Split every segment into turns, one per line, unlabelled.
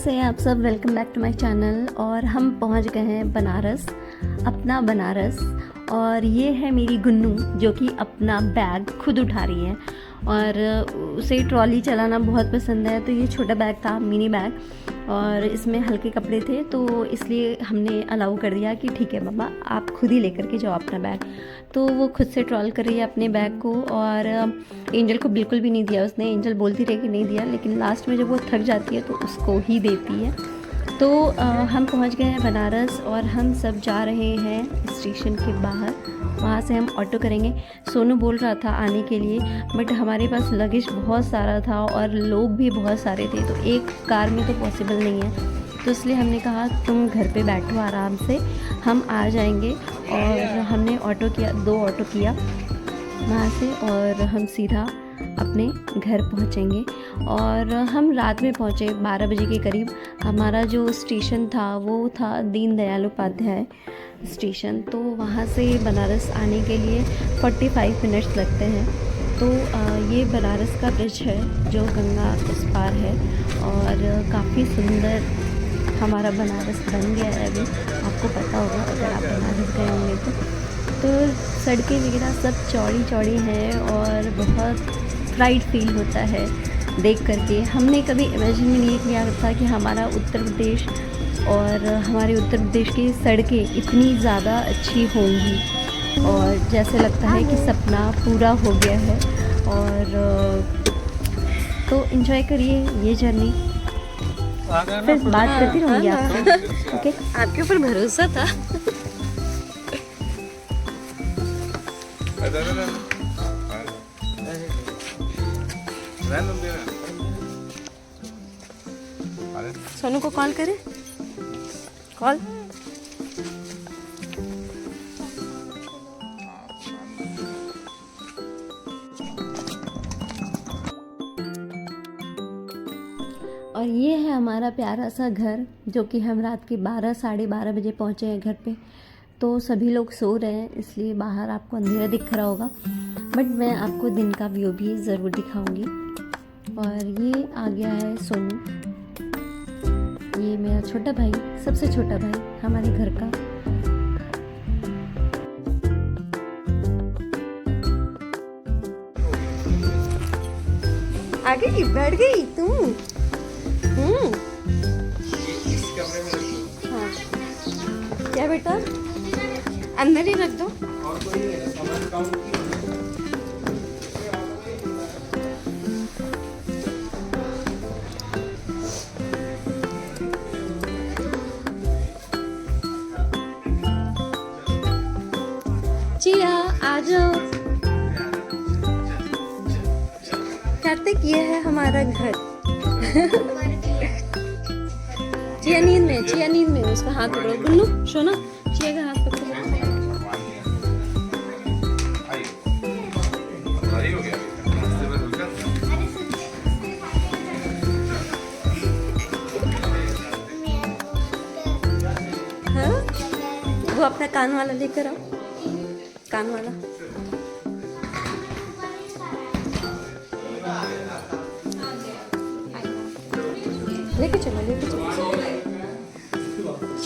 कैसे हैं आप सब। Welcome back to my channel. और हम पहुंच गए हैं बनारस, अपना बनारस। और ये है मेरी गुन्नू जो कि अपना बैग खुद उठा रही है और उसे ट्रॉली चलाना बहुत पसंद है। तो ये छोटा बैग था, मिनी बैग, और इसमें हल्के कपड़े थे, तो इसलिए हमने अलाउ कर दिया कि ठीक है मम्मा आप खुद ही लेकर के जाओ अपना बैग। तो वो खुद से ट्रॉल कर रही है अपने बैग को। और एंजल को बिल्कुल भी नहीं दिया उसने। एंजल बोलती रही कि नहीं दिया, लेकिन लास्ट में जब वो थक जाती है तो उसको ही देती है। तो हम पहुंच गए हैं बनारस और हम सब जा रहे हैं स्टेशन के बाहर। वहाँ से हम ऑटो करेंगे। सोनू बोल रहा था आने के लिए, बट हमारे पास लगेज बहुत सारा था और लोग भी बहुत सारे थे, तो एक कार में तो पॉसिबल नहीं है। तो इसलिए हमने कहा तुम घर पे बैठो आराम से, हम आ जाएंगे। और हमने ऑटो किया, 2 ऑटो किया वहाँ से, और हम सीधा अपने घर पहुँचेंगे। और हम रात में पहुँचे 12 बजे के करीब। हमारा जो स्टेशन था वो था दीन दयाल उपाध्याय स्टेशन। तो वहाँ से बनारस आने के लिए 45 मिनट्स लगते हैं। तो ये बनारस का ब्रिज है जो गंगा उस पार है, और काफ़ी सुंदर हमारा बनारस बन गया है अभी। आपको पता होगा अगर आप बनारस गए होंगे तो सड़कें वगैरह सब चौड़ी चौड़ी हैं और बहुत प्राइड फील होता है देख करके। हमने कभी इमेजिन भी नहीं किया था कि हमारा उत्तर प्रदेश और हमारे उत्तर प्रदेश की सड़कें इतनी ज़्यादा अच्छी होंगी, और जैसे लगता है कि सपना पूरा हो गया है। और तो एंजॉय करिए ये जर्नी, फिर बात करती रहूँगी आपसे। ओके,
आपके ऊपर भरोसा था। सोनू को कॉल करे, कॉल।
और ये है हमारा प्यारा सा घर जो कि हम रात के 12 साढ़े 12 बजे पहुँचे हैं घर पे। तो सभी लोग सो रहे हैं, इसलिए बाहर आपको अंधेरा दिख रहा होगा, बट मैं आपको दिन का व्यू भी ज़रूर दिखाऊंगी। और ये आ गया है सोनू, ये मेरा छोटा भाई, सबसे छोटा भाई हमारे घर का।
आ गई, बैठ गई तुम। हाँ क्या बेटा, अंदर ही रख दो। चिया आ जाओ। कार्तिक ये है हमारा घर। चिया नींद में, चिया नींद में, उसका हाथ पकड़ो। गुन्नू सोना, चिया का हाथ पकड़ो। हाँ वो अपना कान वाला लेकर आओ, कान वाला। लेके चलो, लेके चलो।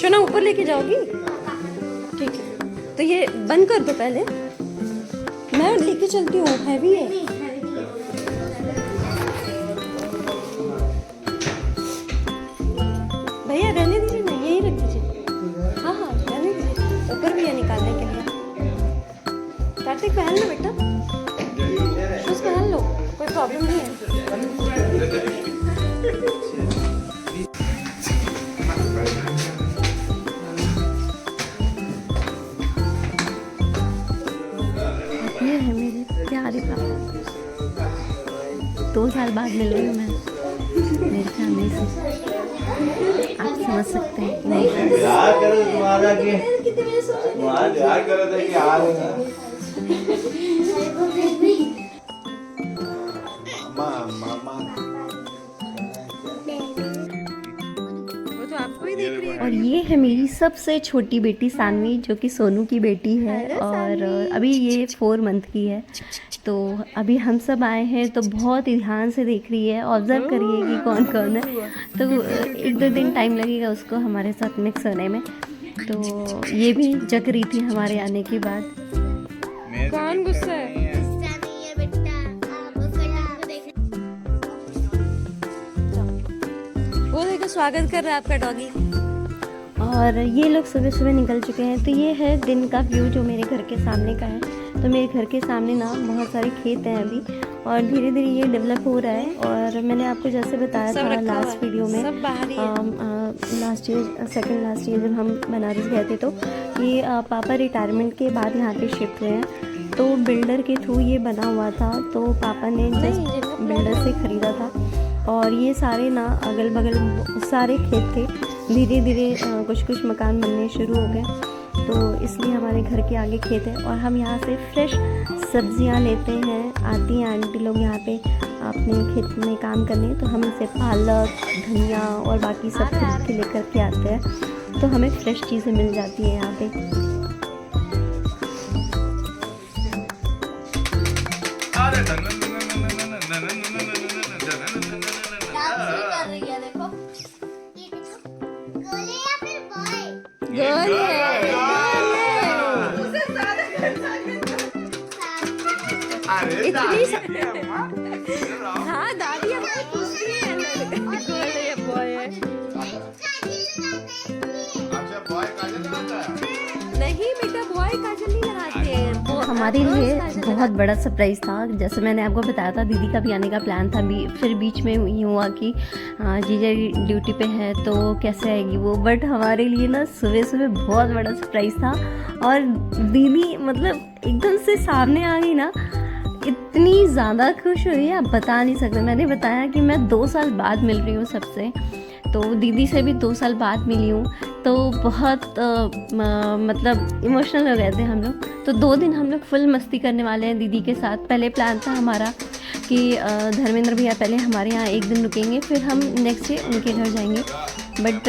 सोना ऊपर लेके जाओगी? ठीक है, तो ये बंद कर दो पहले, मैं लेके चलती हूँ, हैवी है। भैया रहने दीजिए ना, यहीं रख दीजिए। हाँ हाँ रहने दीजिए, ऊपर भी है निकालने के लिए। कार्तिक पहन लो बेटा, शूज पहन लो, कोई प्रॉब्लम नहीं है।
ये है मेरे प्यारे पापा, 2 साल बाद मिल रही हूँ मैं मेरी फैमिली से। आप समझ सकते हैं वो तो आपको ही देख रही है। और और ये है मेरी सबसे छोटी बेटी सानवी, जो कि सोनू की बेटी है और अभी ये 4 मंथ की है। तो अभी हम सब आए हैं तो बहुत ही ध्यान से देख रही है, ऑब्जर्व करिए कि कौन कौन है। तो 1-2 दिन टाइम लगेगा उसको हमारे साथ मिक्स होने में। तो ये भी जग रही थी हमारे आने के बाद।
कौन गुस्सा है? वो देखो स्वागत कर रहा है आपका डॉगी।
और ये लोग सुबह सुबह निकल चुके हैं। तो ये है दिन का व्यू जो मेरे घर के सामने का है। तो मेरे घर के सामने ना बहुत सारे खेत हैं अभी, और धीरे धीरे ये डेवलप हो रहा है। और मैंने आपको जैसे बताया था लास्ट वीडियो में, last year second last year जब हम बनारस गए थे, तो ये पापा रिटायरमेंट के बाद यहाँ पे शिफ्ट हुए हैं। तो बिल्डर के थ्रू ये बना हुआ था, तो पापा ने जस्ट बिल्डर से ख़रीदा था। और ये सारे ना अगल बगल सारे खेत थे। धीरे धीरे कुछ कुछ मकान बनने शुरू हो गए, तो इसलिए हमारे घर के आगे खेत है। और हम यहाँ से फ्रेश सब्जियाँ लेते हैं। आती हैं आंटी लोग यहाँ पे अपने खेत में काम करने, तो हम इसे पालक, धनिया और बाकी सब खरीद के लेकर के आते हैं। तो हमें फ्रेश चीज़ें मिल जाती हैं यहाँ पे।
हाँ दादी हमारी पूछती है नहीं बेटा, बॉय काजल नहीं लगाते हैं।
हमारे लिए बहुत बड़ा सरप्राइज़ था। जैसे मैंने आपको बताया था दीदी का भी आने का प्लान था, फिर बीच में ये हुआ कि जीजा ड्यूटी पे है तो कैसे आएगी वो। बट हमारे लिए ना सुबह सुबह बहुत बड़ा सरप्राइज़ था। और दीदी मतलब एकदम से सामने आ गई ना, इतनी ज़्यादा खुश हुई आप बता नहीं सकते। मैंने बताया कि मैं 2 साल बाद मिल रही हूँ सबसे, तो दीदी से भी 2 साल बाद मिली हूँ। तो बहुत मतलब इमोशनल हो गए थे हम लोग। तो 2 दिन हम लोग फुल मस्ती करने वाले हैं दीदी के साथ। पहले प्लान था हमारा कि धर्मेंद्र भैया पहले हमारे यहाँ 1 दिन रुकेंगे, फिर हम नेक्स्ट डे उनके घर जाएंगे। बट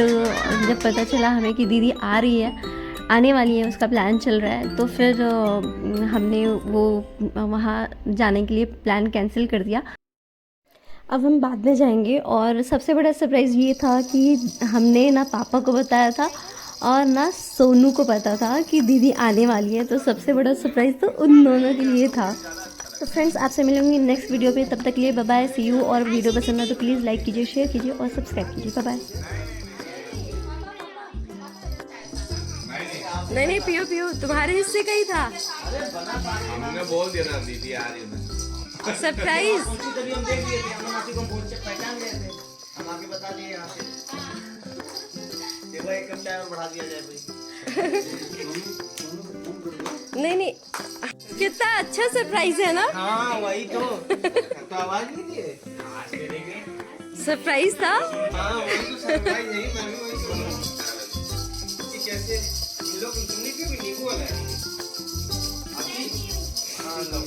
जब पता चला हमें कि दीदी आ रही है, आने वाली है, उसका प्लान चल रहा है, तो फिर हमने वो वहाँ जाने के लिए प्लान कैंसिल कर दिया। अब हम बाद में जाएंगे। और सबसे बड़ा सरप्राइज़ ये था कि हमने ना पापा को बताया था और ना सोनू को पता था कि दीदी आने वाली है। तो सबसे बड़ा सरप्राइज़ तो उन दोनों के लिए था। तो फ्रेंड्स, आपसे मिलूंगी नेक्स्ट वीडियो पे। तब तक के लिए बाय बाय, सी यू। और वीडियो पसंद है तो प्लीज़ लाइक कीजिए, शेयर कीजिए और सब्सक्राइब कीजिए। Bye bye.
नहीं पियो पियो, तुम्हारे हिस्से का ही था।
हमने बोल दिया ना दीदी आ रही है।
सरप्राइज नहीं कितना अच्छा सरप्राइज है ना।
हाँ वही तो आवाज नहीं दिए
सरप्राइज था।
हाँ वही तो सरप्राइज नहीं, मैं भी वही सुन रहा हूँ कि कैसे ये लोग सुनने क्यों नींबू वाला है। हाँ लो